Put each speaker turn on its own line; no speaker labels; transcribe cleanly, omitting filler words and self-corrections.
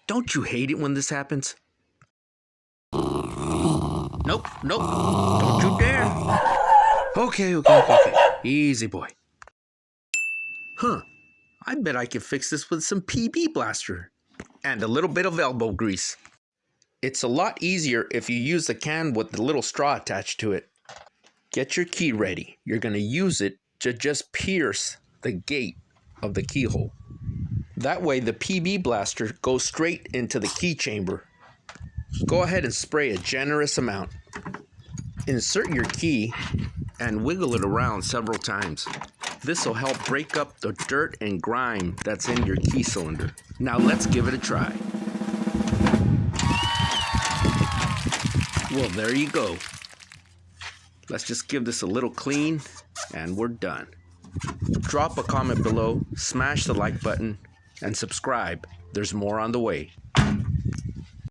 Don't you hate it when this happens? Nope, don't you dare. Okay. Easy boy. I bet I can fix this with some PB blaster and a little bit of elbow grease. It's a lot easier if you use the can with the little straw attached to it. Get your key ready. You're going to use it to just pierce the gate of the keyhole. That way the PB blaster goes straight into the key chamber. Go ahead and spray a generous amount. Insert your key and wiggle it around several times. This will help break up the dirt and grime that's in your key cylinder. Now let's give it a try. Well, there you go. Let's just give this a little clean and we're done. Drop a comment below, smash the like button, and subscribe. There's more on the way.